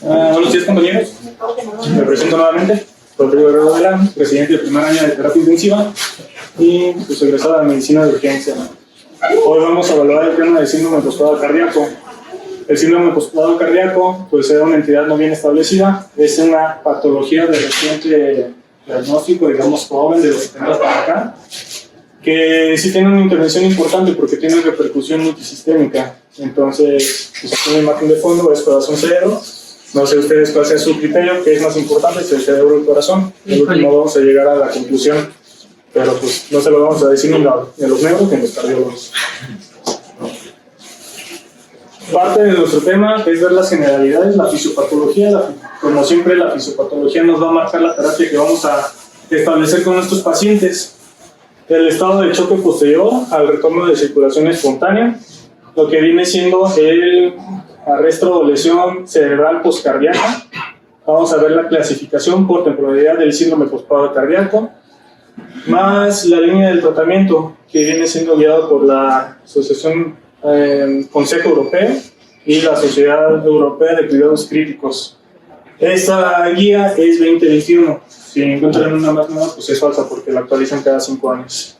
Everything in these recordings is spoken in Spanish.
Buenos días, compañeros. Me presento nuevamente. Rodrigo Herrera Velán, presidente del primer año de terapia intensiva y pues egresado de medicina de urgencia. Hoy vamos a evaluar el tema del síndrome postraumático cardíaco. El síndrome postraumático cardíaco pues es una entidad no bien establecida, es una patología de reciente diagnóstico, digamos joven, de los 70 para acá, que sí tiene una intervención importante porque tiene repercusión multisistémica. Entonces, pues aquí una imagen de fondo es corazón-cerebro. No sé ustedes cuál sea su criterio, qué es más importante, si el cerebro o el corazón. El último vamos a llegar a la conclusión, pero pues no se lo vamos a decir ni a los neuros ni a los cardiólogos. Parte de nuestro tema es ver las generalidades, la fisiopatología. Como siempre, la fisiopatología nos va a marcar la terapia que vamos a establecer con nuestros pacientes. El estado de choque posterior al retorno de circulación espontánea, lo que viene siendo el arresto o lesión cerebral postcardíaca. Vamos a ver la clasificación por temporalidad del síndrome postraumático cardíaco, más la línea del tratamiento que viene siendo guiado por la Asociación Consejo Europeo y la Sociedad Europea de Cuidados Críticos. Esta guía es 2021. Si encuentran una más nueva, pues es falsa porque la actualizan cada 5 años.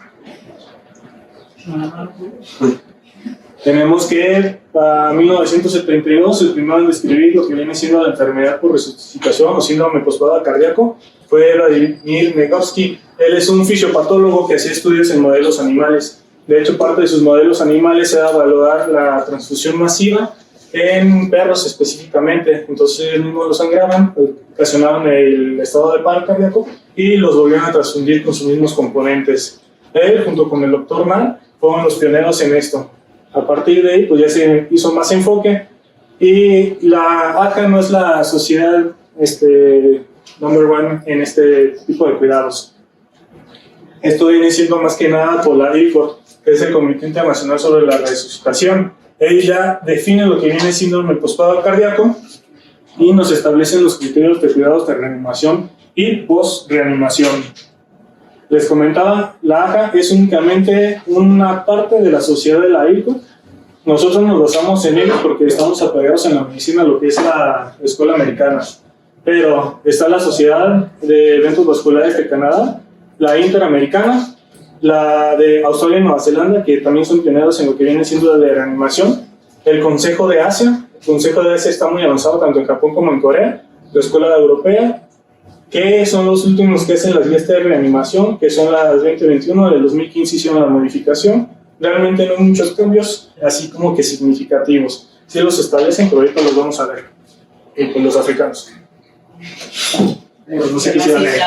Tenemos que para 1972 el primero en describir lo que viene siendo la enfermedad por resucitación o síndrome postraumático cardíaco fue Vladimir Vygotsky. Él es un fisiopatólogo que hacía estudios en modelos animales. De hecho, parte de sus modelos animales era evaluar la transfusión masiva en perros específicamente. Entonces ellos mismos los sangraban, ocasionaban el estado de paro cardíaco y los volvían a transfundir con sus mismos componentes. Él, junto con el doctor Mann, fueron los pioneros en esto. A partir de ahí, pues ya se hizo más enfoque y la ACA no es la sociedad number one en este tipo de cuidados. Esto viene siendo más que nada por la ICOR, que es el Comité Internacional sobre la Resucitación. Ella define lo que viene siendo el postraumático cardíaco y nos establecen los criterios de cuidados de reanimación y post-reanimación. Les comentaba, la AJA es únicamente una parte de la sociedad de la ICO. Nosotros nos basamos en ello porque estamos apegados en la medicina, lo que es la escuela americana. Pero está la Sociedad de Eventos Vasculares de Canadá, la Interamericana, la de Australia y Nueva Zelanda, que también son pioneros en lo que viene siendo de reanimación, el Consejo de Asia. El Consejo de Asia está muy avanzado tanto en Japón como en Corea, la Escuela Europea, que son los últimos que hacen las guías de reanimación, que son las 2021, del 2015 hicieron la modificación. Realmente no hay muchos cambios, así como que significativos. Sí los establecen, pero ahorita los vamos a ver. Y pues los africanos. No sé qué quieran leer.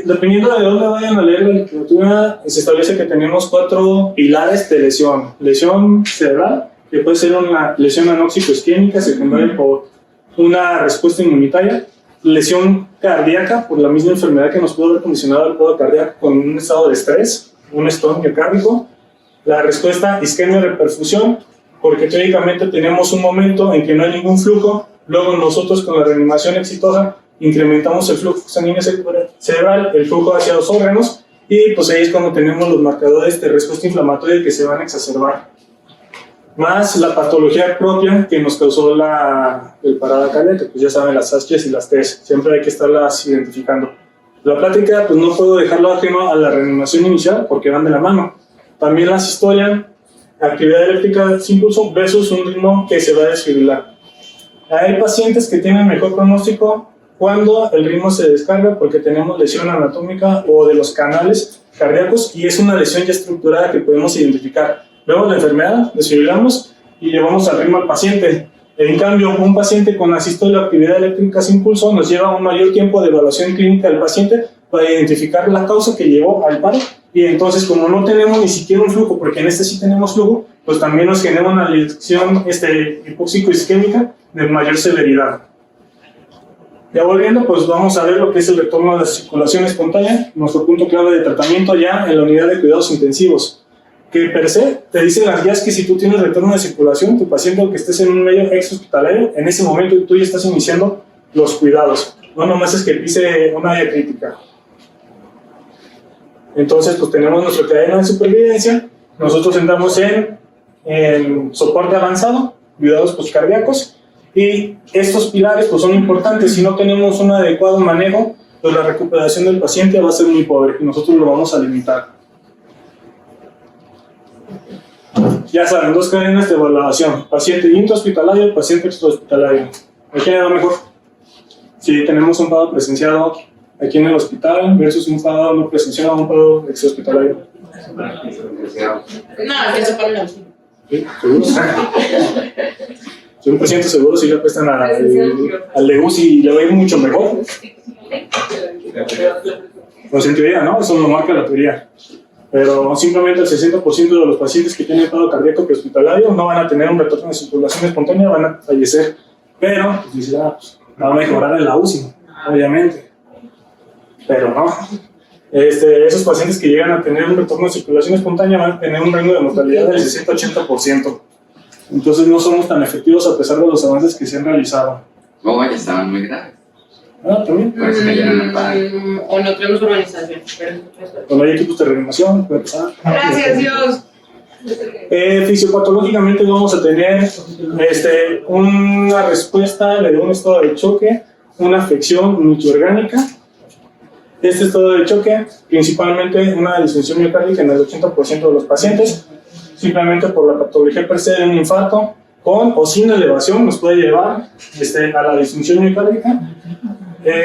Dependiendo de dónde vayan a leer la literatura, se establece que tenemos 4 pilares de lesión. Lesión cerebral, que puede ser una lesión anóxico-isquémica secundaria por una respuesta inmunitaria, lesión cardíaca por la misma enfermedad que nos pudo haber condicionado el cuadro cardíaco con un estado de estrés, un estado miocárdico, la respuesta isquemia-reperfusión, porque teóricamente tenemos un momento en que no hay ningún flujo, luego nosotros con la reanimación exitosa incrementamos el flujo sanguíneo cerebral, el flujo hacia los órganos, y pues ahí es cuando tenemos los marcadores de respuesta inflamatoria que se van a exacerbar. Más la patología propia que nos causó el parada cardíaca, pues ya saben, las ASCIIs y las TES, siempre hay que estarlas identificando. La plática, pues no puedo dejarlo ajeno a la reanimación inicial porque van de la mano. También la sistolia, actividad eléctrica sin pulso versus un ritmo que se va a desfibrilar. Hay pacientes que tienen mejor pronóstico cuando el ritmo se descarga porque tenemos lesión anatómica o de los canales cardíacos y es una lesión ya estructurada que podemos identificar. Vemos la enfermedad, desfibrilamos y llevamos al ritmo al paciente. En cambio, un paciente con asistolia o actividad eléctrica sin pulso nos lleva un mayor tiempo de evaluación clínica del paciente para identificar la causa que llevó al paro. Y entonces, como no tenemos ni siquiera un flujo, porque en este sí tenemos flujo, pues también nos genera una lesión hipóxico-isquémica de mayor severidad. Ya volviendo, pues vamos a ver lo que es el retorno de la circulación espontánea, nuestro punto clave de tratamiento ya en la unidad de cuidados intensivos. Que per se te dicen las guías que si tú tienes retorno de circulación, tu paciente, aunque estés en un medio exhospitalario, en ese momento tú ya estás iniciando los cuidados. No nomás es que pise una área crítica. Entonces, pues tenemos nuestra cadena de supervivencia. Nosotros entramos en en soporte avanzado, cuidados postcardíacos, y estos pilares pues, son importantes. Si no tenemos un adecuado manejo, pues la recuperación del paciente va a ser muy pobre y nosotros lo vamos a limitar. Ya saben, 2 cadenas de evaluación: paciente intrahospitalario, paciente extrahospitalario. ¿A quién le va mejor? Si tenemos un pago presenciado aquí en el hospital versus un pago no presenciado, un pago extrahospitalario. No, que se pone así. ¿Sí? ¿Seguros? Si un paciente seguro, si le prestan al de UCI y le va a ir mucho mejor. Pues en teoría, ¿no? Eso lo marca la teoría. Pero simplemente el 60% de los pacientes que tienen paro cardíaco prehospitalario no van a tener un retorno de circulación espontánea, van a fallecer. Pero, pues dice, pues, va a mejorar en la UCI, obviamente. Pero no. Esos pacientes que llegan a tener un retorno de circulación espontánea van a tener un rango de mortalidad del 60-80%. Entonces no somos tan efectivos a pesar de los avances que se han realizado. Oh, ya estaban muy graves. Ah, también. Por eso cayeron al padre. O no tenemos urbanización. Cuando hay equipos de reanimación, puede pasar. Gracias, Dios. Fisiopatológicamente vamos a tener una respuesta de un estado de choque, una afección multiorgánica. Este estado de choque, principalmente una disfunción miocárdica en el 80% de los pacientes, simplemente por la patología per se de un infarto, con o sin elevación, nos puede llevar a la disfunción miocárdica.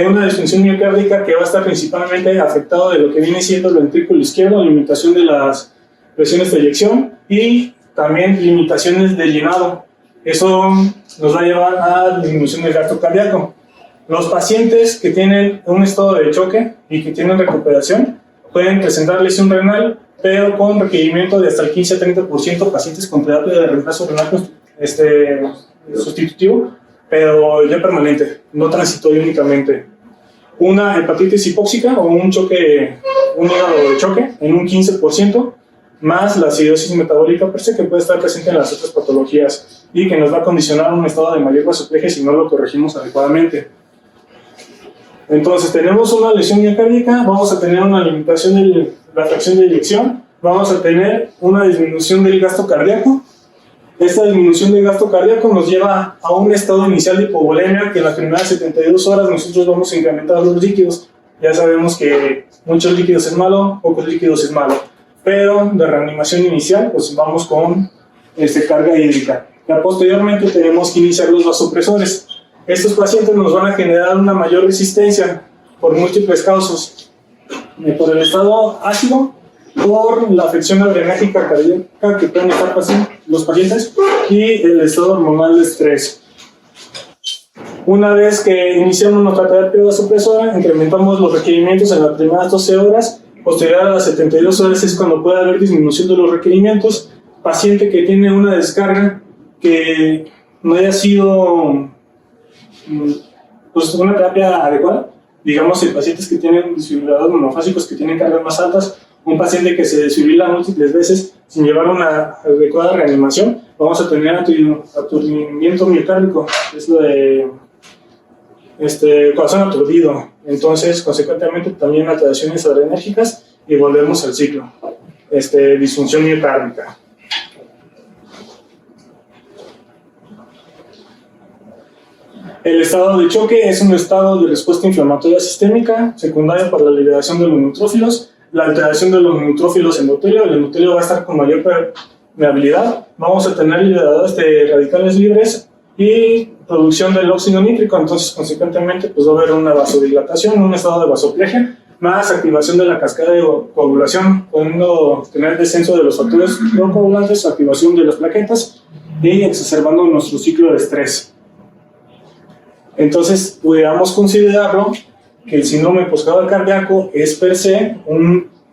Una disfunción miocárdica que va a estar principalmente afectado de lo que viene siendo el ventrículo izquierdo, limitación de las presiones de eyección y también limitaciones de llenado. Eso nos va a llevar a disminución del gasto cardíaco. Los pacientes que tienen un estado de choque y que tienen recuperación pueden presentar lesión renal, pero con requerimiento de hasta el 15-30% pacientes con terapia de reemplazo renal sustitutivo, pero ya permanente, no transitorio únicamente. Una hepatitis hipóxica o un hígado de choque en un 15%, más la acidosis metabólica per se que puede estar presente en las otras patologías y que nos va a condicionar un estado de mayor vasoplegia si no lo corregimos adecuadamente. Entonces tenemos una lesión miocárdica, vamos a tener una limitación de la fracción de eyección, vamos a tener una disminución del gasto cardíaco. Esta disminución del gasto cardíaco nos lleva a un estado inicial de hipovolemia que en las primeras 72 horas nosotros vamos a incrementar los líquidos. Ya sabemos que muchos líquidos es malo, pocos líquidos es malo, pero de reanimación inicial pues vamos con carga hídrica. Ya posteriormente tenemos que iniciar los vasopresores. Estos pacientes nos van a generar una mayor resistencia por múltiples causas, por el estado ácido, por la afección adrenérgica cardíaca que pueden estar pasando los pacientes y el estado hormonal de estrés. Una vez que iniciamos nuestra terapia vasopresora, incrementamos los requerimientos en las primeras 12 horas, posterior a las 72 horas es cuando puede haber disminución de los requerimientos. Paciente que tiene una descarga que no haya sido pues una terapia adecuada, digamos en pacientes que tienen desfibriladores monofásicos que tienen cargas más altas, un paciente que se desfibrila múltiples veces sin llevar una adecuada reanimación, vamos a tener aturdimiento miocárdico, es lo de corazón aturdido. Entonces, consecuentemente, también alteraciones adrenérgicas y volvemos al ciclo, disfunción miocárdica. El estado de choque es un estado de respuesta inflamatoria sistémica, secundaria por la liberación de los neutrófilos, la alteración de los neutrófilos endotelios. El endotelio va a estar con mayor permeabilidad, vamos a tener liberadores de radicales libres y producción del óxido nítrico, entonces consecuentemente pues va a haber una vasodilatación, un estado de vasoplegia, más activación de la cascada de coagulación, pudiendo tener descenso de los factores procoagulantes, activación de las plaquetas y exacerbando nuestro ciclo de estrés. Entonces, podríamos considerarlo que el síndrome postcaudal cardíaco es per se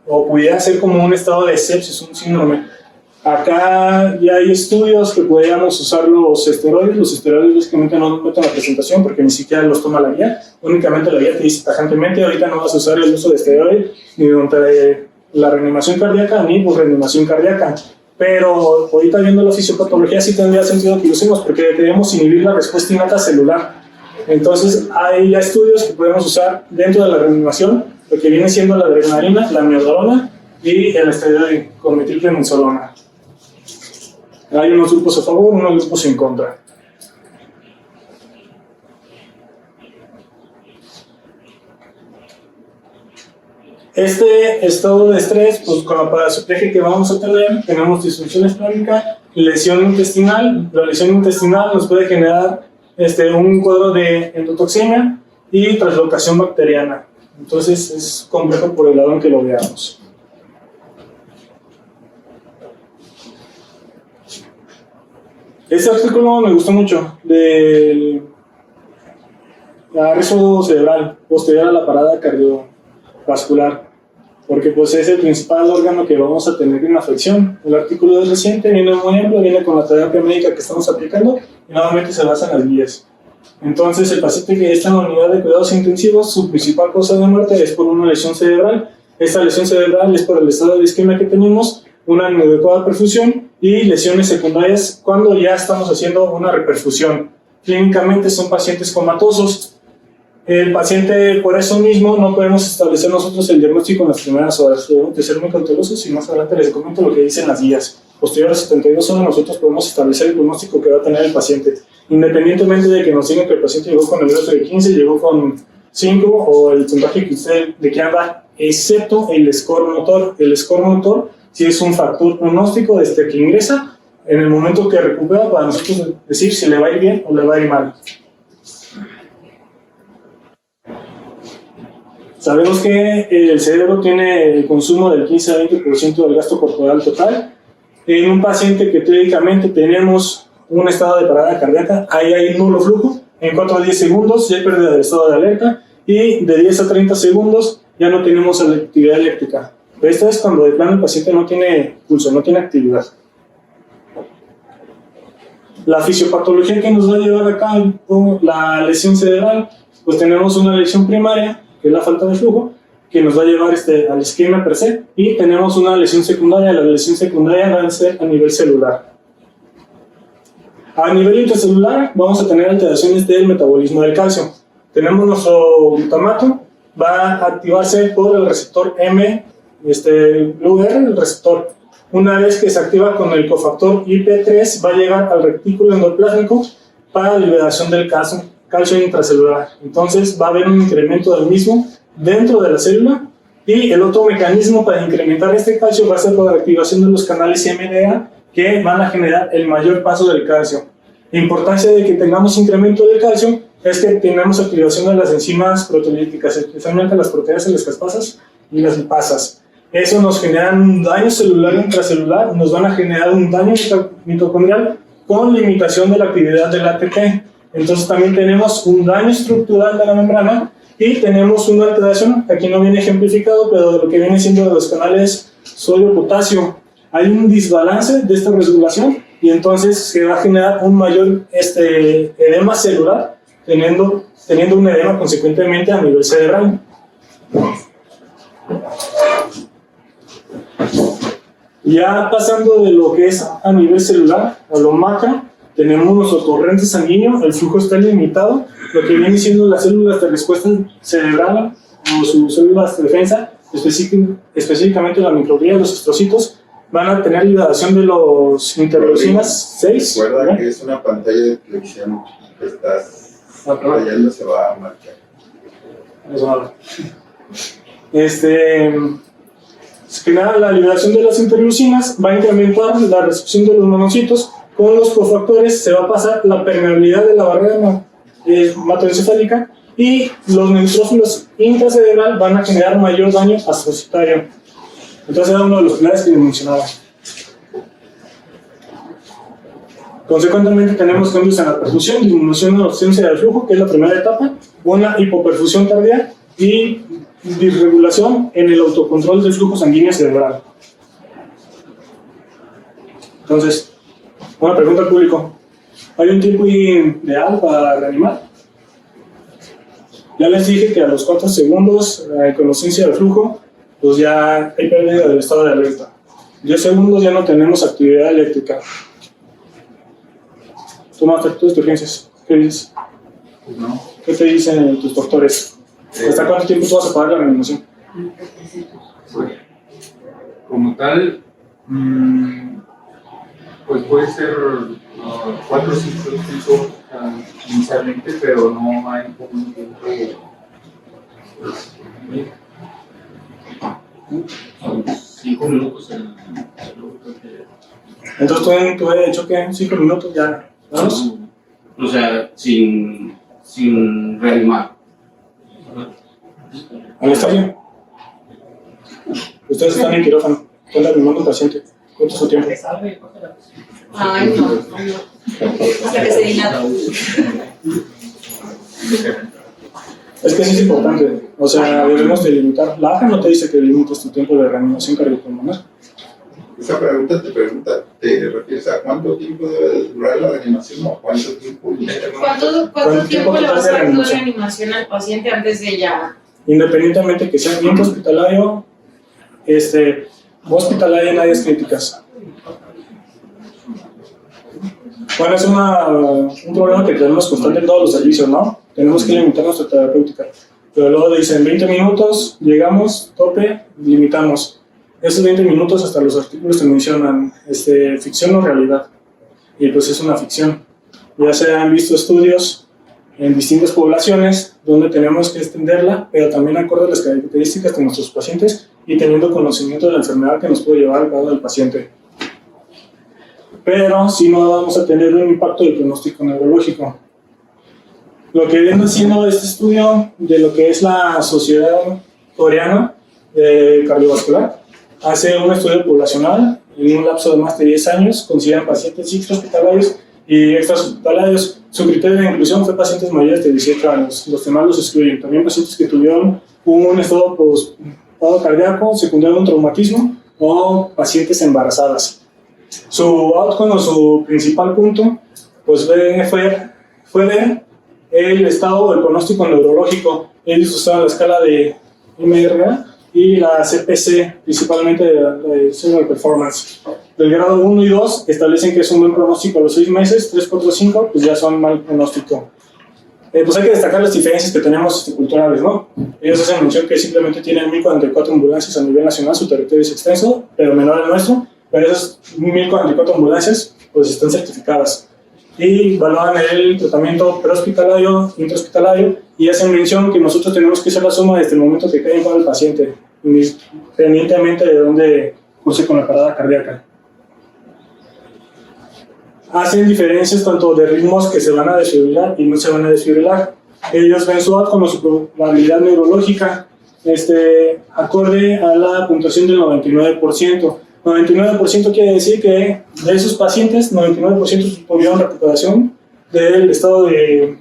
o pudiera ser como un estado de sepsis, un síndrome. Acá ya hay estudios que podríamos usar los esteroides básicamente no nos meten la presentación porque ni siquiera los toma la guía, únicamente la guía te dice tajantemente, ahorita no vas a usar el uso de esteroides ni durante la reanimación cardíaca ni por reanimación cardíaca. Pero ahorita viendo la fisiopatología sí tendría sentido que lo usemos porque queremos inhibir la respuesta innata celular. Entonces hay ya estudios que podemos usar dentro de la reanimación, lo que viene siendo la adrenalina, la amiodarona y el esteroide con metilprednisolona. Hay unos grupos a favor, unos grupos en contra. Este estado de estrés, pues con la paraplegia que vamos a tener, tenemos disfunción esplénica, lesión intestinal. La lesión intestinal nos puede generar un cuadro de endotoxemia y translocación bacteriana. Entonces es complejo por el lado en que lo veamos. Este artículo me gustó mucho, del arresto cerebral posterior a la parada cardiovascular, porque pues es el principal órgano que vamos a tener en afección. El artículo es reciente, viene muy amplio, viene con la terapia médica que estamos aplicando y nuevamente se basa en las guías. Entonces, el paciente que está en la unidad de cuidados intensivos, su principal causa de muerte es por una lesión cerebral. Esta lesión cerebral es por el estado de isquemia que tenemos, una inadecuada perfusión y lesiones secundarias cuando ya estamos haciendo una reperfusión. Clínicamente son pacientes comatosos. El paciente, por eso mismo, no podemos establecer nosotros el diagnóstico en las primeras horas. Debemos de ser muy cautelosos y más adelante les comento lo que dicen las guías. Posterior a 72 horas nosotros podemos establecer el diagnóstico que va a tener el paciente. Independientemente de que nos digan que el paciente llegó con el brazo de 15, llegó con 5 o el puntaje que usted le quiera dar, excepto el score motor. El score motor sí es un factor pronóstico desde que ingresa en el momento que recupera para nosotros decir si le va a ir bien o le va a ir mal. Sabemos que el cerebro tiene el consumo del 15 a 20% del gasto corporal total. En un paciente que teóricamente tenemos un estado de parada cardíaca, ahí hay nulo flujo. En 4 a 10 segundos ya hay pérdida del estado de alerta y de 10 a 30 segundos ya no tenemos actividad eléctrica. Pero esto es cuando de plano el paciente no tiene pulso, no tiene actividad. La fisiopatología que nos va a llevar a cabo la lesión cerebral, pues tenemos una lesión primaria, que es la falta de flujo, que nos va a llevar al isquemia per se, y tenemos una lesión secundaria. La lesión secundaria va a ser a nivel celular. A nivel intracelular vamos a tener alteraciones del metabolismo del calcio. Tenemos nuestro glutamato, va a activarse por el receptor M, LUR, el receptor. Una vez que se activa con el cofactor IP3, va a llegar al retículo endoplásmico para la liberación del calcio intracelular. Entonces va a haber un incremento del mismo dentro de la célula, y el otro mecanismo para incrementar este calcio va a ser por la activación de los canales MDA, que van a generar el mayor paso del calcio. La importancia de que tengamos incremento del calcio es que tenemos activación de las enzimas proteolíticas, especialmente las proteínas caspasas y las lipasas. Eso nos genera un daño celular e intracelular, nos van a generar un daño mitocondrial con limitación de la actividad del ATP. Entonces también tenemos un daño estructural de la membrana y tenemos una alteración, aquí no viene ejemplificado, pero de lo que viene siendo de los canales sodio-potasio. Hay un desbalance de esta regulación y entonces se va a generar un mayor edema celular, teniendo un edema consecuentemente a nivel cerebral. Ya pasando de lo que es a nivel celular a lo macro, tenemos nuestro torrente sanguíneo, el flujo está limitado, lo que viene siendo las células de respuesta cerebral o sus células de defensa, específicamente la microglía, los estrocitos, van a tener liberación de los interleucinas 6. Recuerda que es una pantalla de flexión que estás rayando, se va a marcar. Se genera la liberación de las interleucinas, va a incrementar la recepción de los monocitos. Con los cofactores se va a pasar la permeabilidad de la barrera hematoencefálica y los neutrófilos intracerebral van a generar mayor daño astrocytario. Entonces era uno de los pilares que les mencionaba. Consecuentemente tenemos cambios en la perfusión, disminución de la ausencia del flujo, que es la primera etapa, una hipoperfusión tardía y disregulación en el autocontrol del flujo sanguíneo cerebral. Entonces, una pregunta al público. ¿Hay un tiempo ideal para reanimar? Ya les dije que a los 4 segundos, con ausencia del flujo, pues ya hay pérdida del estado de alerta. 10 segundos ya no tenemos actividad eléctrica. Tomaste tus urgencias. ¿Qué dices? No. ¿Qué te dicen tus doctores? ¿Hasta cuánto tiempo tú vas a pagar la reanimación? Como tal, pues puede ser 4 ciclos inicialmente, pero no hay como un tiempo. Son 5 minutos el Entonces tú has hecho que 5 minutos ya. ¿Vamos? O sea, sin reanimar. ¿Al estadio? Ustedes están en quirófano, están reanimando un paciente. ¿Cuánto es su tiempo? Ay, no. Hasta que se dilata. Es que sí es importante. O sea, debemos de limitar. La AJA no te dice que limites tu tiempo de reanimación cardiopulmonar. Esa pregunta ¿te refieres a cuánto tiempo debe durar la reanimación o cuánto tiempo? ¿Cuánto tiempo le vas a dar de reanimación al paciente antes de ya? Independientemente que sea ambiente hospitalario, hospitalario en áreas críticas. Bueno, es un problema que tenemos constante en todos los servicios, ¿no? Tenemos que limitar nuestra terapéutica. Pero luego dicen 20 minutos, llegamos, tope, limitamos. Esos 20 minutos hasta los artículos te mencionan ficción o realidad. Y pues es una ficción. Ya se han visto estudios en distintas poblaciones donde tenemos que extenderla, pero también acorde a las características de nuestros pacientes y teniendo conocimiento de la enfermedad que nos puede llevar al grado del paciente. Pero si no vamos a tener un impacto del pronóstico neurológico. Lo que viene haciendo este estudio de lo que es la Sociedad Coreana de Cardiovascular, hace un estudio poblacional en un lapso de más de 10 años, consideran pacientes intrahospitalarios y extrahospitalarios. Su criterio de inclusión fue pacientes mayores de 18 años, los demás los excluyen. También pacientes que tuvieron un estado post-paro cardíaco, secundario a un traumatismo, o pacientes embarazadas. Su outcome o su principal punto pues fue ver el estado o el pronóstico neurológico. Ellos usaban la escala de MRA y la CPC, principalmente de Cerebral Performance. Del grado 1 y 2 establecen que es un buen pronóstico a los 6 meses, 3, 4, 5 pues ya son mal pronóstico. Pues hay que destacar las diferencias que tenemos culturales, ¿no? Ellos hacen mención que simplemente tienen 1044 ambulancias a nivel nacional, su territorio es extenso, pero menor al nuestro, pero esas 1044 ambulancias pues están certificadas y evalúan el tratamiento prehospitalario, intrahospitalario y hacen mención que nosotros tenemos que hacer la suma desde el momento que cae en paro el paciente, independientemente de dónde curse con la parada cardíaca. Hacen diferencias tanto de ritmos que se van a desfibrilar y no se van a desfibrilar. Ellos ven su outcome, su probabilidad neurológica, acorde a la puntuación del 99%. 99% quiere decir que de esos pacientes, 99% tuvieron recuperación del estado del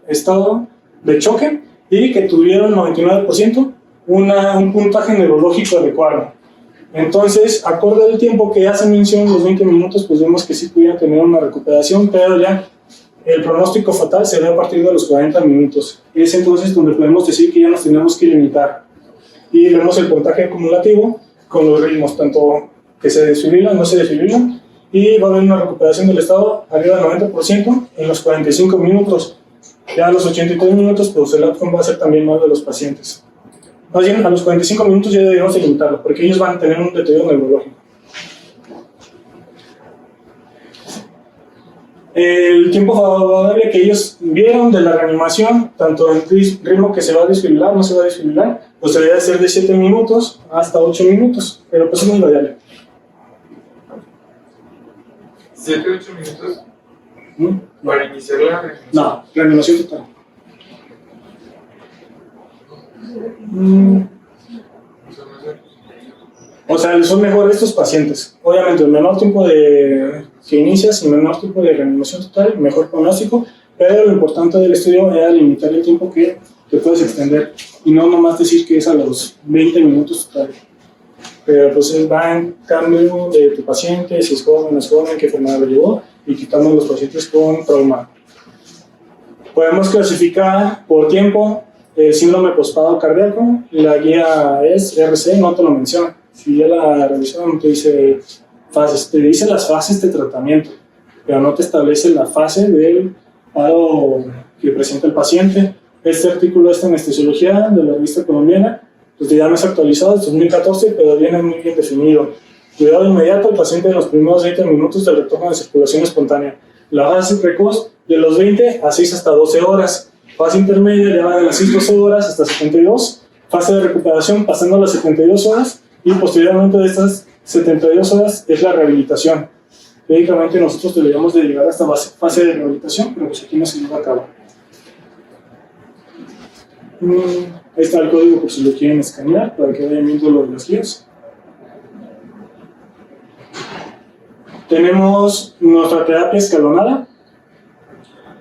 estado de choque y que tuvieron 99% un puntaje neurológico adecuado. Entonces, acorde al tiempo que hace mención, los 20 minutos, pues vemos que sí pudieron tener una recuperación, pero ya el pronóstico fatal se ve a partir de los 40 minutos. Es entonces donde podemos decir que ya nos tenemos que limitar. Y vemos el puntaje acumulativo con los ritmos, tanto que se desfibrilan, no se desfibrilan, y va a haber una recuperación del estado arriba del 90% en los 45 minutos. Ya a los 83 minutos, pues el outcome va a ser también más de los pacientes. Más bien, a los 45 minutos ya debemos de limitarlo, porque ellos van a tener un deterioro neurológico. El tiempo favorable que ellos vieron de la reanimación, tanto en ritmo que se va a desfibrilar, no se va a desfibrilar, pues debería ser de 7 minutos hasta 8 minutos, pero pues es muy variable. 7, 8 minutos para iniciar la reanimación. No, reanimación total. O sea, son mejores estos pacientes. Obviamente, el menor tiempo de que inicias y menor tiempo de reanimación total, mejor pronóstico, pero lo importante del estudio era limitar el tiempo que te puedes extender y no nomás decir que es a los 20 minutos total. Pero pues va en cambio de tu paciente, si es joven, qué enfermedad lo llevó, y quitamos los pacientes con trauma. Podemos clasificar por tiempo el síndrome postparo cardíaco. La guía es RC, no te lo menciona. Si ya la revisaron, te dice fases, te dice las fases de tratamiento, pero no te establece la fase del paro que presenta el paciente. Este artículo es de anestesiología de la revista colombiana, pues ya no es actualizado, es 2014, pero viene muy bien definido. Cuidado inmediato, el paciente en los primeros 20 minutos del retorno de circulación espontánea. La fase precoz de los 20 a 6 hasta 12 horas. Fase intermedia ya va de las 6 12 horas hasta 72. Fase de recuperación pasando a las 72 horas. Y posteriormente de estas 72 horas es la rehabilitación. Médicamente nosotros deberíamos de llegar a esta fase de rehabilitación, pero pues aquí no se lleva a cabo. Ahí está el código por si lo quieren escanear para que vayan viendo lo de las guías. Tenemos nuestra terapia escalonada.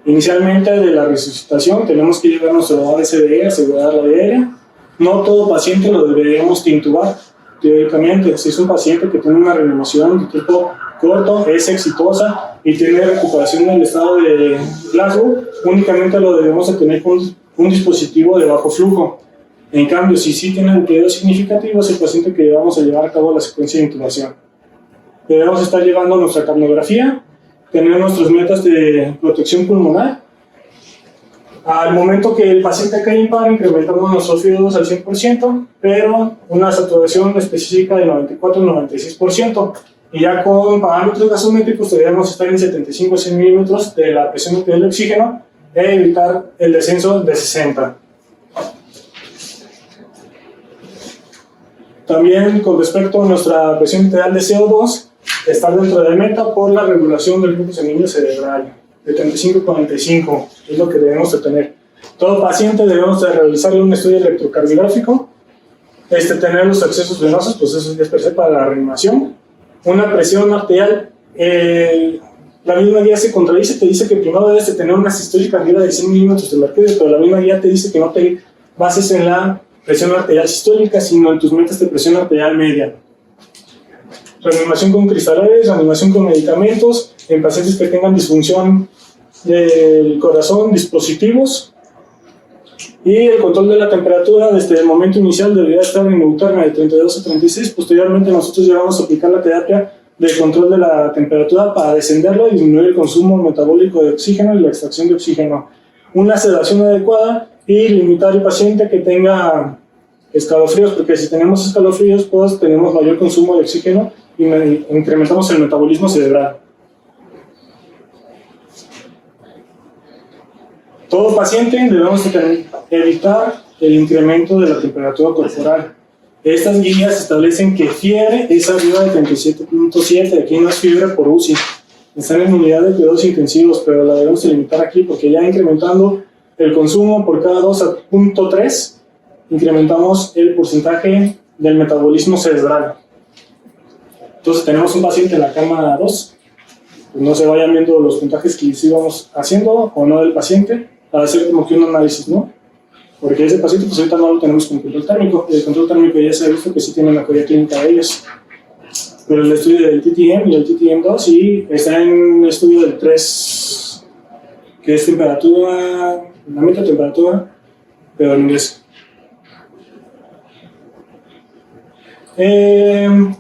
Inicialmente de la resucitación tenemos que llevar nuestro ABCDE, asegurar la aérea. No todo paciente lo deberíamos intubar. Teóricamente, si es un paciente que tiene una reanimación de tipo corto, es exitosa y tiene recuperación del estado de Glasgow, únicamente lo debemos de tener con un dispositivo de bajo flujo. En cambio, si sí tiene un periodo significativo, es el paciente que vamos a llevar a cabo la secuencia de intubación. Debemos estar llevando nuestra capnografía, tener nuestras metas de protección pulmonar. Al momento que el paciente cae en paro, incrementamos nuestros FIO2 al 100%, pero una saturación específica de 94-96%. Y ya con parámetros gasométricos deberíamos estar en 75 a 100 milímetros de la presión arterial de oxígeno e evitar el descenso de 60. También con respecto a nuestra presión arterial de CO2, estar dentro de meta por la regulación del flujo sanguíneo cerebral de 35 a 45, es lo que debemos de tener. Todo paciente debemos de realizarle un estudio electrocardiográfico, tener los accesos venosos, pues eso es per se para la reanimación. Una presión arterial, la misma guía se contradice, te dice que primero debes de tener una sistólica arriba de 100 milímetros de mercurio, pero la misma guía te dice que no te bases en la presión arterial sistólica, sino en tus metas de presión arterial media. Reanimación con cristales, reanimación con medicamentos, en pacientes que tengan disfunción del corazón, dispositivos. Y el control de la temperatura desde el momento inicial debería estar en eutermia de 32 a 36. Posteriormente nosotros llevamos a aplicar la terapia de control de la temperatura para descenderlo y disminuir el consumo metabólico de oxígeno y la extracción de oxígeno. Una sedación adecuada y limitar al paciente que tenga escalofríos, porque si tenemos escalofríos pues tenemos mayor consumo de oxígeno y incrementamos el metabolismo cerebral. Todo paciente debemos evitar el incremento de la temperatura corporal. Estas guías establecen que fiebre es arriba de 37.7, aquí no es fiebre por UCI. Están en unidad de cuidados intensivos, pero la debemos limitar aquí porque ya incrementando el consumo por cada 2 a 0.3, incrementamos el porcentaje del metabolismo cerebral. Entonces tenemos un paciente en la cama 2, pues no se vayan viendo los puntajes que íbamos haciendo o no del paciente, para hacer como que un análisis, ¿no? Porque ese paciente pues ahorita no lo tenemos con control térmico, y el control térmico ya se ha visto que sí tiene mejoría clínica de ellos. Pero el estudio del TTM y el TTM2 sí está en el estudio del 3, que es temperatura, la meta temperatura, pero en inglés.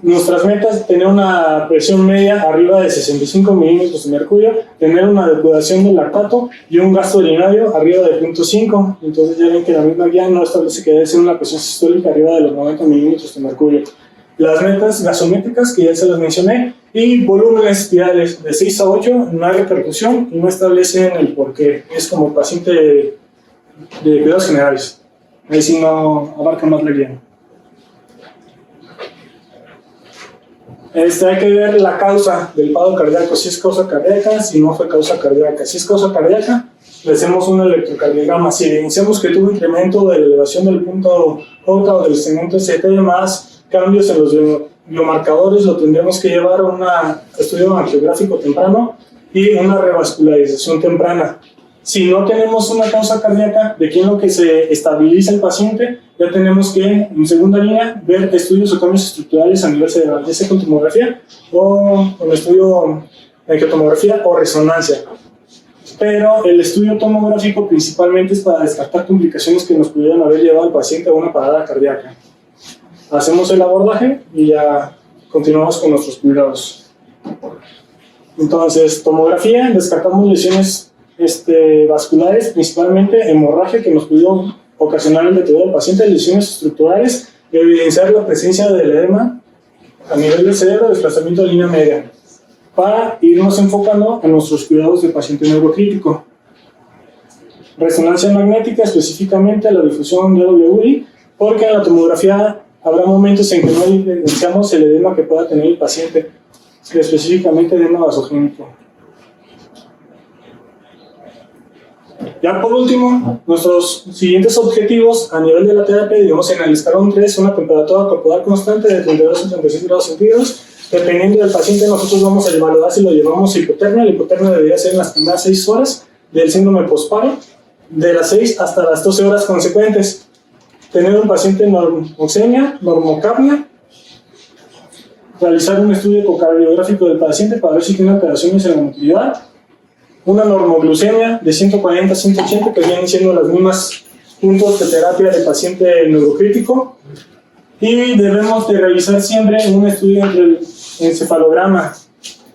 Nuestras metas: tener una presión media arriba de 65 milímetros de mercurio, tener una depuración del lactato y un gasto urinario arriba de 0.5. Entonces ya ven que la misma guía no establece que debe ser una presión sistólica arriba de los 90 milímetros de mercurio. Las metas gasométricas que ya se las mencioné, y volúmenes espirales de 6 a 8, no hay repercusión y no establecen el porqué. Es como paciente de cuidados generales, ahí sí no abarca más la guía. Hay que ver la causa del paro cardíaco, si es causa cardíaca, si no fue causa cardíaca. Si es causa cardíaca, le hacemos un electrocardiograma. Si evidenciamos que tuvo incremento de la elevación del punto J o del segmento ST, más cambios en los biomarcadores, lo tendremos que llevar a un estudio angiográfico temprano y una revascularización temprana. Si no tenemos una causa cardíaca, de qué es lo que se estabiliza el paciente, ya tenemos que, en segunda línea, ver estudios o cambios estructurales a nivel cerebral, ya sea con tomografía o con estudio de tomografía o resonancia. Pero el estudio tomográfico principalmente es para descartar complicaciones que nos pudieran haber llevado al paciente a una parada cardíaca. Hacemos el abordaje y ya continuamos con nuestros cuidados. Entonces, tomografía, descartamos lesiones vasculares, principalmente hemorragia que nos pudo ocasionar el deterioro del paciente, lesiones estructurales, evidenciar la presencia del edema a nivel del cerebro, desplazamiento de línea media, para irnos enfocando en nuestros cuidados de paciente neurocrítico. Resonancia magnética, específicamente la difusión de WI, porque en la tomografía habrá momentos en que no evidenciamos el edema que pueda tener el paciente, específicamente edema vasogénico. Ya por último, nuestros siguientes objetivos a nivel de la terapia, digamos en el escalón 3, una temperatura corporal constante de 32 a 36 grados centígrados. Dependiendo del paciente, nosotros vamos a evaluar si lo llevamos a hipotermia. La hipotermia debería ser en las primeras 6 horas del síndrome postparo, de las 6 hasta las 12 horas consecuentes. Tener un paciente normoxemia, normocapnia, realizar un estudio ecocardiográfico del paciente para ver si tiene alteraciones en la motilidad, una normoglucemia de 140 a 180, que vienen siendo las mismas puntos de terapia de paciente neurocrítico, y debemos de realizar siempre un estudio entre el encefalograma.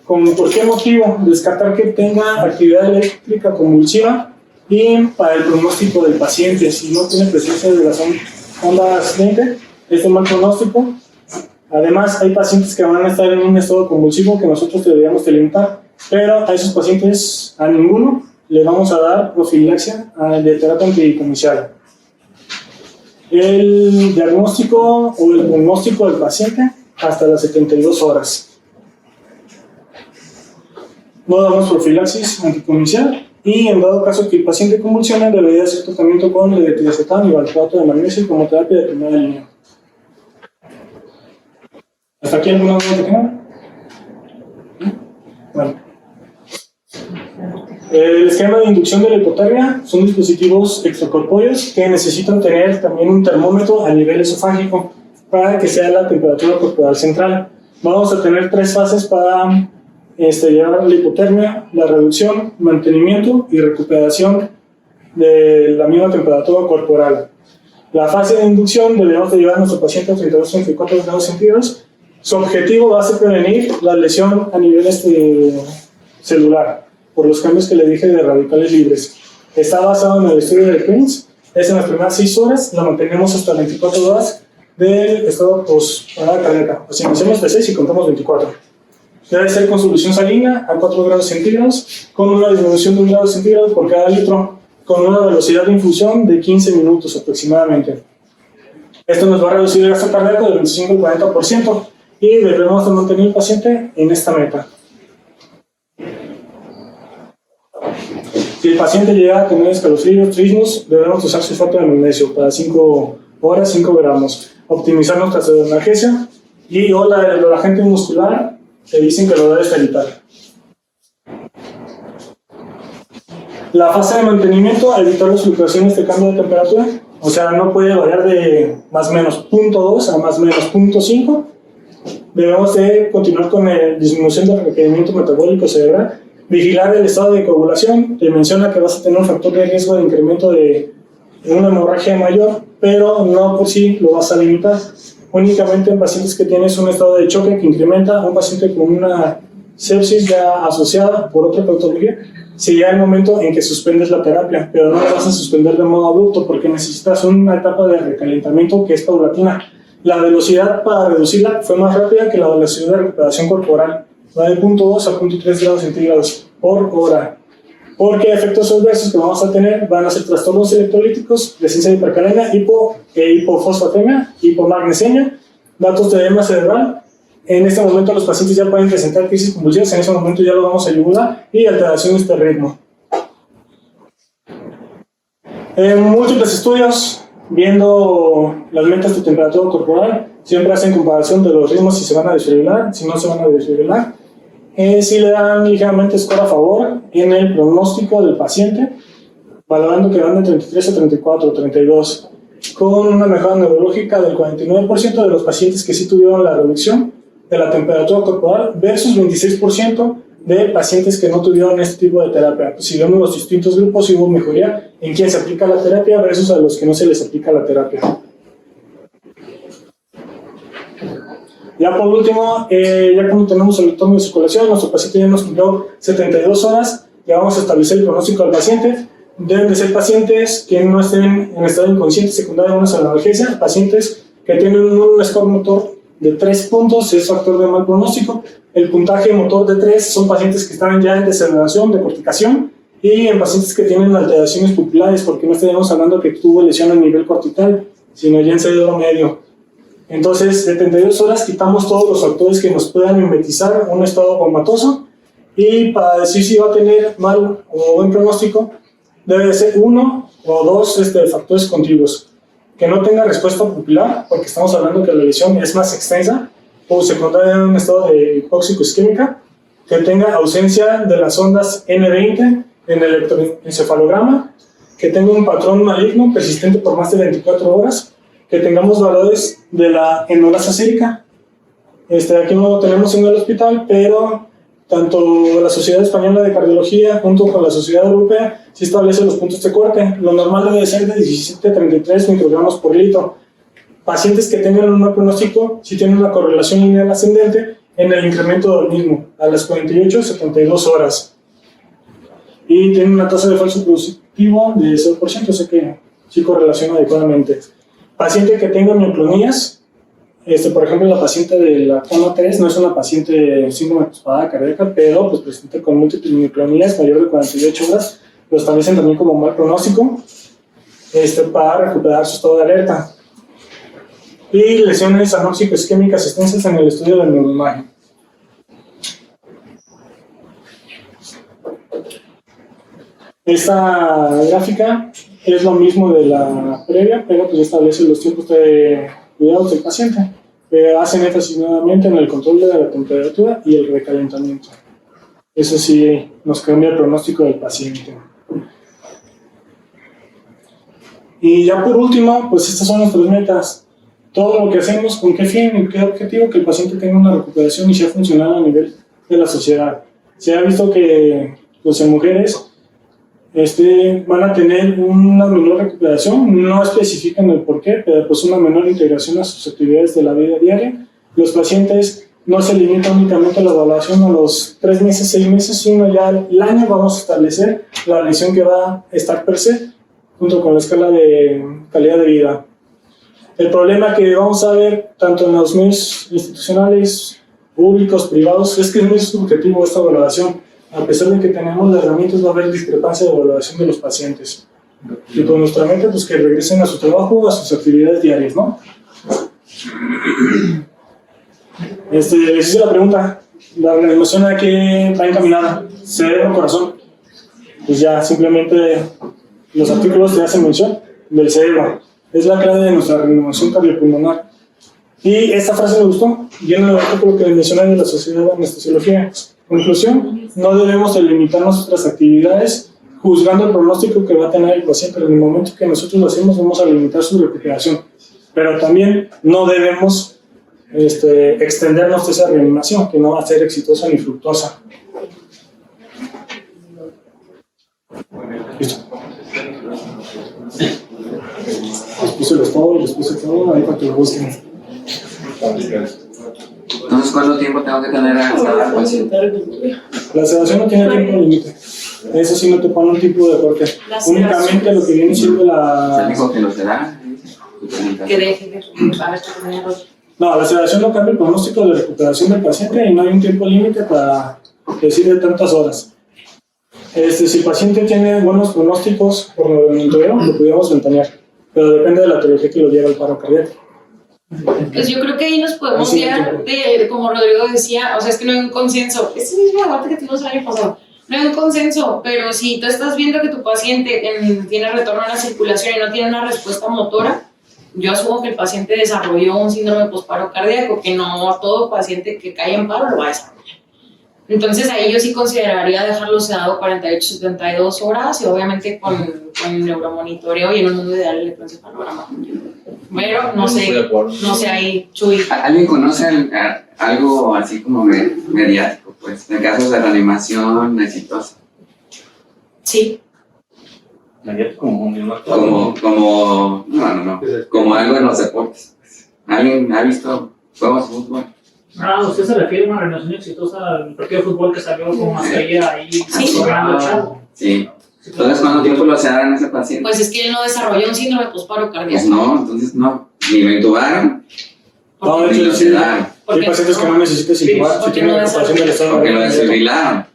¿Por qué motivo? Descartar que tenga actividad eléctrica convulsiva, y para el pronóstico del paciente, si no tiene presencia de las ondas 20, es un mal pronóstico. Además, hay pacientes que van a estar en un estado convulsivo que nosotros deberíamos delimitar, pero a esos pacientes, a ninguno, le vamos a dar profilaxia de terapia anticomisaria. El diagnóstico o el pronóstico del paciente hasta las 72 horas. No damos profilaxis anticomisaria. Y en dado caso que el paciente convulsione, debería hacer tratamiento con levetiracetam y valproato de magnesio como terapia de primera línea. ¿Hasta aquí alguna duda que tengan? Bueno. El esquema de inducción de la hipotermia son dispositivos extracorpóreos que necesitan tener también un termómetro a nivel esofágico para que sea la temperatura corporal central. Vamos a tener 3 fases para llevar la hipotermia: la reducción, mantenimiento y recuperación de la misma temperatura corporal. La fase de inducción debemos de llevar a nuestro paciente a 32-34 grados centígrados. Su objetivo va a ser prevenir la lesión a nivel celular por los cambios que le dije de radicales libres. Está basado en el estudio de Prince. Es en las primeras 6 horas, la mantenemos hasta 24 horas del estado post-parada cardíaca. Pues iniciamos de 6 y contamos 24. Debe ser con solución salina a 4 grados centígrados, con una disminución de 1 grado centígrado por cada litro, con una velocidad de infusión de 15 minutos aproximadamente. Esto nos va a reducir el gasto cardíaco del 25 al 40% y debemos de mantener al paciente en esta meta. Si el paciente llega a tener escalofríos, trismos, debemos usar sulfato de magnesio para 5 horas, 5 gramos. Optimizar nuestra pseudoanalgesia y el agente muscular que dicen que lo debes evitar. La fase de mantenimiento, evitar las fluctuaciones de cambio de temperatura, o sea, no puede variar de más o menos 0.2 a más o menos 0.5. Debemos de continuar con la disminución del requerimiento metabólico cerebral. Vigilar el estado de coagulación. Te menciona que vas a tener un factor de riesgo de incremento de una hemorragia mayor, pero no por sí lo vas a limitar. Únicamente en pacientes que tienes un estado de choque que incrementa, un paciente con una sepsis ya asociada por otra patología, si llega el momento en que suspendes la terapia, pero no la vas a suspender de modo abrupto porque necesitas una etapa de recalentamiento que es paulatina. La velocidad para reducirla fue más rápida que la velocidad de recuperación corporal. Va de 0.2 a 0.3 grados centígrados por hora. Porque efectos adversos que vamos a tener van a ser trastornos electrolíticos, presencia de hipercalemia, hipofosfatemia, hipomagnesemia, datos de edema cerebral. En este momento los pacientes ya pueden presentar crisis convulsivas, en ese momento ya lo vamos a ayudar, y alteraciones de ritmo. En múltiples estudios, viendo las metas de temperatura corporal, siempre hacen comparación de los ritmos si se van a desfibrilar, si no se van a desfibrilar. Si le dan ligeramente score a favor en el pronóstico del paciente, valorando que van de 33 a 34 o 32, con una mejora neurológica del 49% de los pacientes que sí tuvieron la reducción de la temperatura corporal versus 26% de pacientes que no tuvieron este tipo de terapia. Pues si vemos los distintos grupos, hubo mejoría en quien se aplica la terapia versus a los que no se les aplica la terapia. Ya por último, ya cuando tenemos el retorno de circulación, nuestro paciente ya nos cumplió 72 horas, ya vamos a establecer el pronóstico del paciente. Deben de ser pacientes que no estén en estado inconsciente secundario a una analgesia, pacientes que tienen un score motor de 3 puntos es factor de mal pronóstico. El puntaje motor de 3 son pacientes que están ya en deceleración, de corticación, y en pacientes que tienen alteraciones pupulares, porque no estaríamos hablando que tuvo lesión a nivel cortical, sino ya en cerebro medio. Entonces, de 32 horas quitamos todos los factores que nos puedan mimetizar un estado comatoso, y para decir si va a tener mal o buen pronóstico, debe de ser 1 o 2 factores contiguos. Que no tenga respuesta pupilar, porque estamos hablando que la lesión es más extensa, o se encuentra en un estado de hipóxico-isquémica, que tenga ausencia de las ondas N20 en el electroencefalograma, que tenga un patrón maligno persistente por más de 24 horas, que tengamos valores de la enolasa sérica. Aquí no lo tenemos en el hospital, pero tanto la Sociedad Española de Cardiología junto con la Sociedad Europea sí establece los puntos de corte. Lo normal debe ser de 17 a 33 microgramos por litro. Pacientes que tengan un mal pronóstico sí tienen una correlación lineal ascendente en el incremento del mismo a las 48 a 72 horas. Y tienen una tasa de falso positivo de 0%, o sea que sí correlaciona adecuadamente. Paciente que tenga mioclonías, por ejemplo, la paciente de la coma 3 no es una paciente síndrome de parada cardíaca, pero pues presenta con múltiples mioclonías mayor de 48 horas, lo establecen también como mal pronóstico para recuperar su estado de alerta. Y lesiones anóxico-isquémicas extensas en el estudio del neuroimagen. Esta gráfica es lo mismo de la previa, pero pues establece los tiempos de cuidados del paciente. Hacen énfasis nuevamente en el control de la temperatura y el recalentamiento. Eso sí nos cambia el pronóstico del paciente. Y ya por último, pues estas son nuestras metas. Todo lo que hacemos, con qué fin y qué objetivo, que el paciente tenga una recuperación y sea funcional a nivel de la sociedad. Se ha visto que pues, en mujeres van a tener una menor recuperación, no especifican el por qué, pero pues una menor integración a sus actividades de la vida diaria. Los pacientes no se limitan únicamente a la evaluación a los 3 meses, 6 meses, sino ya el año vamos a establecer la lesión que va a estar per se, junto con la escala de calidad de vida. El problema que vamos a ver tanto en los medios institucionales, públicos, privados, es que es muy subjetivo esta valoración. A pesar de que tenemos las herramientas, va a haber discrepancia de valoración de los pacientes. Y con nuestra meta, pues que regresen a su trabajo, a sus actividades diarias, ¿no? Les hice la pregunta, la reanimación a qué va encaminada, cerebro, corazón. Pues ya, simplemente los artículos te hacen mención del cerebro. Es la clave de nuestra reanimación cardiopulmonar. Y esta frase me gustó, viene en el artículo que mencioné de la Sociedad de Anestesiología. Conclusión, no debemos delimitar nuestras actividades juzgando el pronóstico que va a tener el paciente. En el momento que nosotros lo hacemos, vamos a limitar su recuperación. Pero también no debemos extendernos de esa reanimación, que no va a ser exitosa ni fructuosa. Listo. Les puse todo, ahí para que lo busquen. Entonces, ¿cuánto tiempo tengo que tener a cada paciente? La sedación no tiene tiempo límite. Eso sí no te pone un tipo de corte. Únicamente lo que viene siendo ¿Se la... dijo que lo será? Que deje de recuperar estos primeros. No, la sedación no cambia el pronóstico de recuperación del paciente y no hay un tiempo límite para decir de tantas horas. Si el paciente tiene buenos pronósticos por lo del monitoreo, lo podríamos ventanear, pero depende de la teología que lo lleva al paro cardíaco. Pues yo creo que ahí nos podemos guiar de, como Rodrigo decía, o sea, es que no hay un consenso. Es el mismo debate que tuvimos el año pasado. No hay un consenso, pero si tú estás viendo que tu paciente tiene retorno a la circulación y no tiene una respuesta motora, yo asumo que el paciente desarrolló un síndrome posparo cardíaco, que no todo paciente que cae en paro lo va a desarrollar. Entonces ahí yo sí consideraría dejarlo sedado 48-72 horas y obviamente con neuromonitoreo y en un mundo ideal el electroencefalograma. Pero no sé ahí, Chuy. ¿Alguien conoce algo así como mediático, pues, de casos de reanimación exitosa? Sí. Mediático como como algo en los deportes. ¿Alguien ha visto juegos de fútbol? No, usted se refiere a una reanimación exitosa al partido de fútbol que salió con mascarilla ahí jugando el chavo. Sí. Entonces, ¿cuánto tiempo lo sedaron ese paciente? Pues es que él no desarrolló un síndrome posparo cardíaco. Pues no, entonces no. Ni lo intubaron. No, de y hecho, lo sí. sedaron. Hay pacientes que no necesitan intubar, si porque tienen no ocupación del estado Porque lo nervioso. desfibrilaron.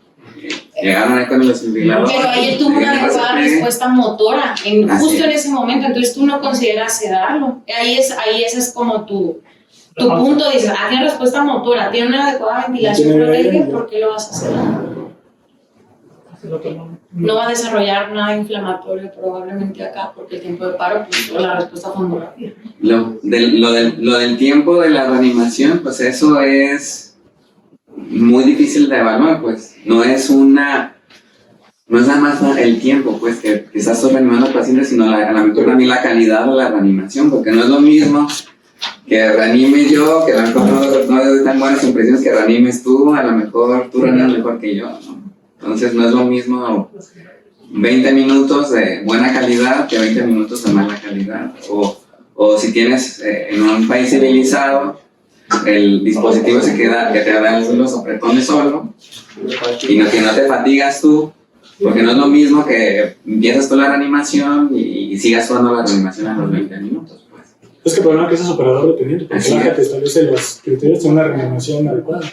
Llegaron ahí con el desfibrilador. Pero ahí él tuvo una adecuada respuesta motora, justo en ese momento, entonces tú no consideras sedarlo. Ahí ese es como tu punto, dices, tiene respuesta motora, tiene una adecuada ventilación Tiene proteica, aire. ¿por qué lo vas a sedar? No va a desarrollar nada inflamatorio probablemente acá, porque el tiempo de paro, pues la respuesta fue muy rápida. Lo del tiempo de la reanimación, pues eso es muy difícil de evaluar, pues. No es nada más el tiempo, pues, que estás reanimando al paciente, sino a lo mejor también la calidad de la reanimación, porque no es lo mismo que reanime yo, que a lo mejor no doy tan buenas impresiones que reanimes tú, a lo mejor tú reanimas mejor que yo, ¿no? Entonces no es lo mismo 20 minutos de buena calidad que 20 minutos de mala calidad. O si tienes en un país civilizado, el dispositivo se queda, que te dan los apretones solo, y que no te fatigas tú, porque no es lo mismo que empiezas con la reanimación y sigas jugando la reanimación a los 20 minutos. Pues. Es que el problema es que es operador dependiente, porque Así la es. te establece los criterios de una reanimación adecuada.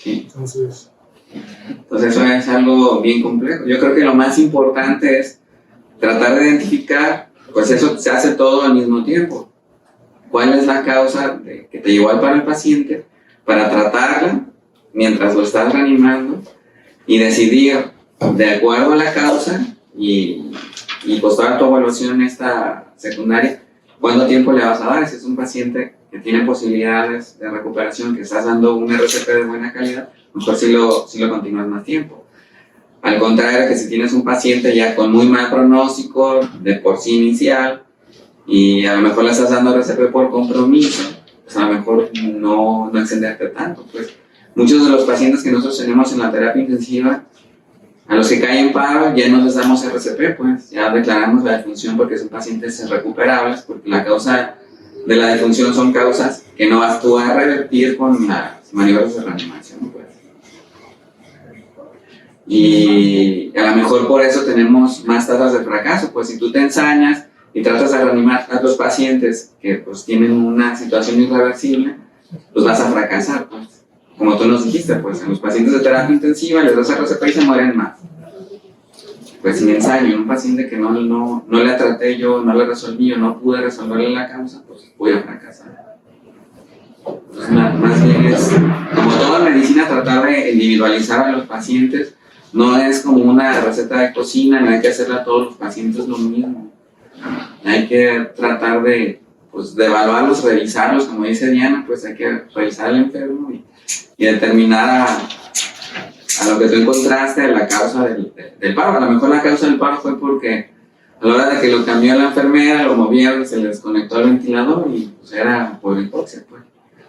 Sí. Entonces, Eso es algo bien complejo. Yo creo que lo más importante es tratar de identificar, pues eso se hace todo al mismo tiempo. ¿Cuál es la causa que te llevó al paro el paciente para tratarla mientras lo estás reanimando y decidir de acuerdo a la causa y pues toda tu evaluación esta secundaria, cuánto tiempo le vas a dar? Si es un paciente que tiene posibilidades de recuperación, que estás dando un RCP de buena calidad, mejor si lo continúas más tiempo. Al contrario, que si tienes un paciente ya con muy mal pronóstico, de por sí inicial, y a lo mejor le estás dando RCP por compromiso, pues a lo mejor no extenderte tanto. Pues muchos de los pacientes que nosotros tenemos en la terapia intensiva, a los que caen en paro, ya no les damos RCP, pues ya declaramos la defunción porque son pacientes recuperables, porque la causa de la defunción son causas que no vas tú a revertir con las maniobras de reanimación, pues. Y a lo mejor por eso tenemos más tasas de fracaso, pues si tú te ensañas y tratas de reanimar a los pacientes que pues tienen una situación irreversible, pues vas a fracasar, pues. Como tú nos dijiste, pues a los pacientes de terapia intensiva les das RCP y se mueren más. Pues sin ensayo, un paciente que no le traté yo, no le resolví yo, no pude resolverle la causa, pues voy a fracasar. Entonces, más bien es, como toda medicina, tratar de individualizar a los pacientes. No es como una receta de cocina, no hay que hacerle a todos los pacientes lo mismo. Hay que tratar de evaluarlos, revisarlos, como dice Diana, pues hay que revisar al enfermo y determinar a lo que tú encontraste la causa del paro. A lo mejor la causa del paro fue porque a la hora de que lo cambió la enfermera, lo movieron, se le desconectó el ventilador y pues era por hipoxia, pues.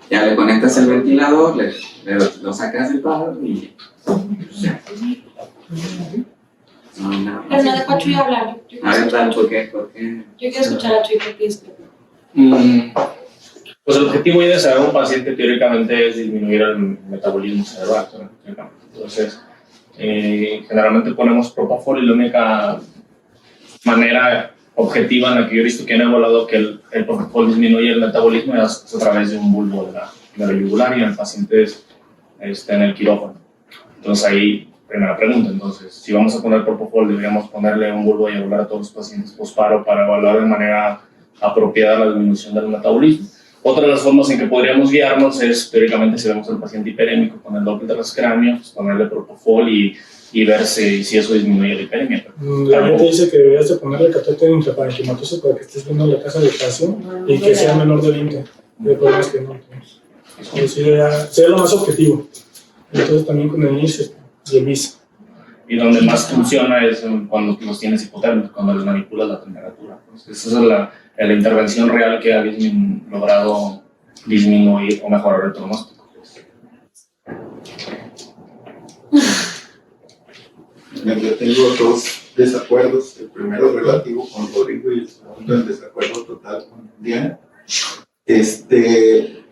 Ya le conectas el ventilador, lo sacas del paro y pues, ya. No. Pero no dejo a Chuy hablar. A ver, tal, ¿por qué? Yo quiero escuchar a Chuy porque es Pues el objetivo de saber un paciente teóricamente es disminuir el metabolismo cerebral, ¿no? Entonces, generalmente ponemos propofol y la única manera objetiva en la que yo he visto que han evaluado que el propofol disminuye el metabolismo es a través de un bulbo de la yugular y en el paciente en el quirófano. Entonces ahí, primera pregunta, entonces, si vamos a poner propofol, deberíamos ponerle un bulbo yugular a todos los pacientes posparo para evaluar de manera apropiada la disminución del metabolismo. Otra de las formas en que podríamos guiarnos es, teóricamente, si vemos al paciente hiperémico con el doble transcráneo, pues ponerle propofol y ver si eso disminuye la hiperemia. la gente dice que deberías de ponerle catéter intraparenquimatoso para que estés viendo la tasa de espacio y que sea menor de 20. De problemas que no. Sería lo más objetivo. Entonces también con el NIRS y el BIS. Y donde más funciona es cuando los tienes hipotérmicos, cuando les manipulas la temperatura. Entonces, esa es la intervención real que ha logrado disminuir o mejorar el pronóstico. Yo tengo dos desacuerdos. El primero relativo con Rodrigo y el segundo en desacuerdo total con Diana.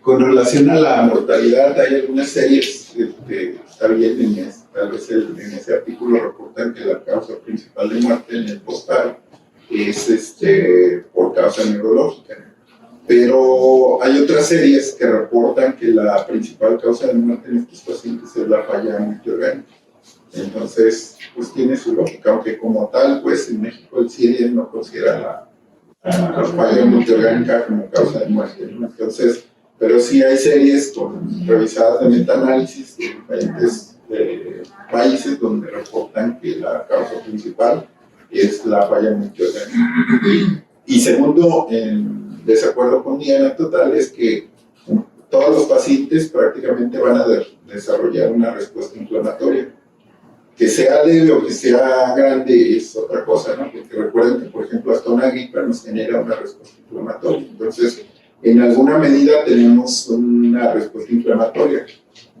Con relación a la mortalidad, hay algunas series, está bien, tal vez en ese artículo reportan que la causa principal de muerte en el postparo es por causa neurológica. Pero hay otras series que reportan que la principal causa de muerte en estos pacientes es la falla multiorgánica. Entonces, pues tiene su lógica, aunque como tal, pues en México el CIE no considera la falla multiorgánica como causa de muerte, ¿no? Entonces, pero sí hay series revisadas de metaanálisis de diferentes países donde reportan que la causa principal es la falla multiorgánica. Y segundo, en desacuerdo con Diana total, es que todos los pacientes prácticamente van a desarrollar una respuesta inflamatoria. Que sea leve o que sea grande es otra cosa, ¿no? Porque recuerden que, por ejemplo, hasta una gripa nos genera una respuesta inflamatoria. Entonces, en alguna medida tenemos una respuesta inflamatoria.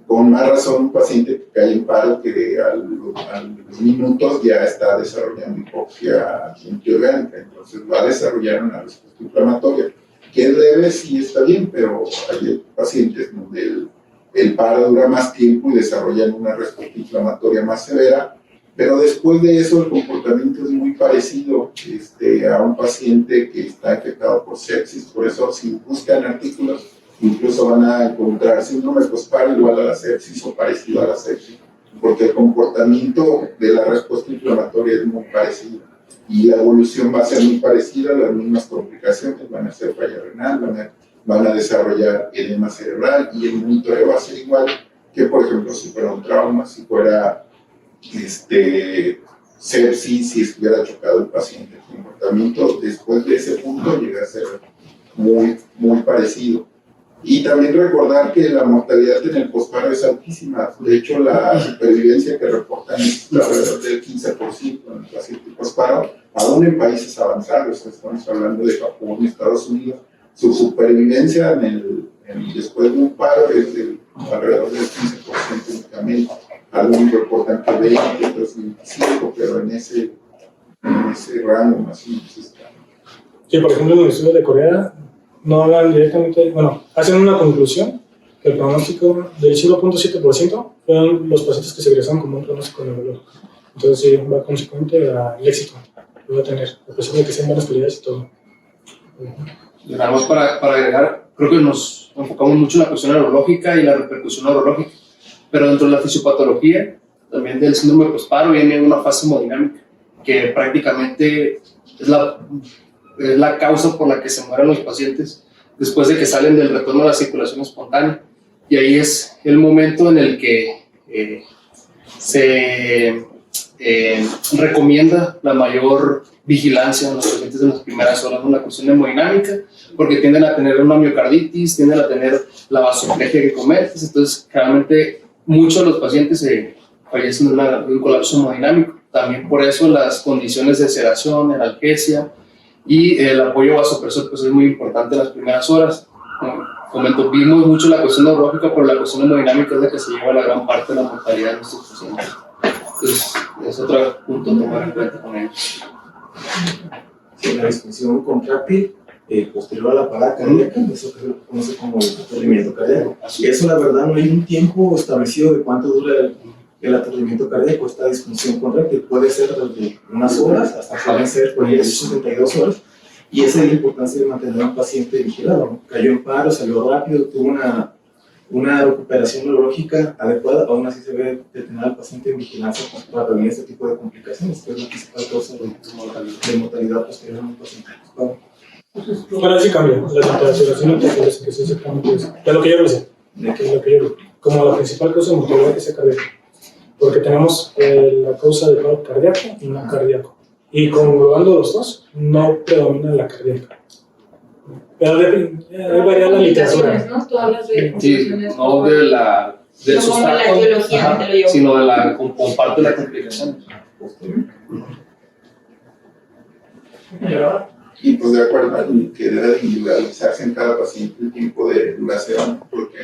Con más razón, un paciente que cae en paro que a los minutos ya está desarrollando hipoxia multiorgánica. Entonces, va a desarrollar una respuesta inflamatoria. Que es leve, sí está bien, pero hay pacientes donde el paro dura más tiempo y desarrollan una respuesta inflamatoria más severa, pero después de eso el comportamiento es muy parecido a un paciente que está infectado por sepsis. Por eso, si buscan artículos, incluso van a encontrar síndrome postparo igual a la sepsis o parecido a la sepsis, porque el comportamiento de la respuesta inflamatoria es muy parecido y la evolución va a ser muy parecida, las mismas complicaciones van a ser falla renal, van a desarrollar edema cerebral y el monitoreo va a ser igual que, por ejemplo, si fuera un trauma, si fuera sepsis, si estuviera chocado el paciente. El comportamiento después de ese punto llega a ser muy, muy parecido. Y también recordar que la mortalidad en el posparo es altísima. De hecho, la supervivencia que reportan es alrededor del 15% en el paciente posparo, aún en países avanzados. Estamos hablando de Japón, Estados Unidos. Su supervivencia después de un paro es alrededor del 15% únicamente. Algunos reportan que 20, otros 25, pero en ese rango más o menos está. Sí, por ejemplo, en el estudio de Corea no hablan directamente, bueno, hacen una conclusión que el pronóstico del 5.7% fueron los pacientes que se egresaron como un pronóstico neurológico. Entonces sí, va consecuente al éxito que va a tener, a pesar de que sean buenas calidades y todo. Y nada más para agregar, creo que nos enfocamos mucho en la cuestión neurológica y la repercusión neurológica, pero dentro de la fisiopatología, también del síndrome de posparo, viene una fase hemodinámica, que prácticamente es la causa por la que se mueren los pacientes después de que salen del retorno a la circulación espontánea. Y ahí es el momento en el que se recomienda la mayor vigilancia en los pacientes en las primeras horas, una cuestión hemodinámica, porque tienden a tener una miocarditis, tienden a tener la vasoplegia que comentas. Entonces, claramente, muchos de los pacientes fallecen de un colapso hemodinámico. También por eso las condiciones de sedación, analgesia y el apoyo vasopresor pues es muy importante en las primeras horas. Como comento, vimos mucho la cuestión neurológica, pero la cuestión hemodinámica es la que se lleva la gran parte de la mortalidad de estos pacientes. Entonces, es otro punto a tomar en cuenta con ellos. Sí, la disfunción contráctil posterior a la parada cardíaca, eso que se conoce como el aturdimiento cardíaco. Y eso, la verdad, no hay un tiempo establecido de cuánto dura el aturdimiento cardíaco. Esta disfunción contráctil puede ser desde unas horas hasta pueden ser por ahí 72 horas. Y esa es la importancia de mantener a un paciente vigilado, ¿no? Cayó en paro, salió rápido, tuvo una recuperación neurológica adecuada, aún así se debe de tener al paciente en vigilancia para prevenir este tipo de complicaciones, que es la principal causa de mortalidad posterior a un paciente. Bueno, sí cambia, la saturación que es exactamente eso. Es lo que yo decía, como la principal causa de mortalidad que sea cardíaca. Porque tenemos la causa de paro cardíaco y no cardíaco. Y conglobando los dos, no predomina la cardíaca. Pero varía la literatura. ¿No? Tú hablas de sí, no del sustrato, la etiología, te lo llevo. sino con parte de la complicación. Y pues de acuerdo en que debe individualizarse en cada paciente el tiempo de duración, porque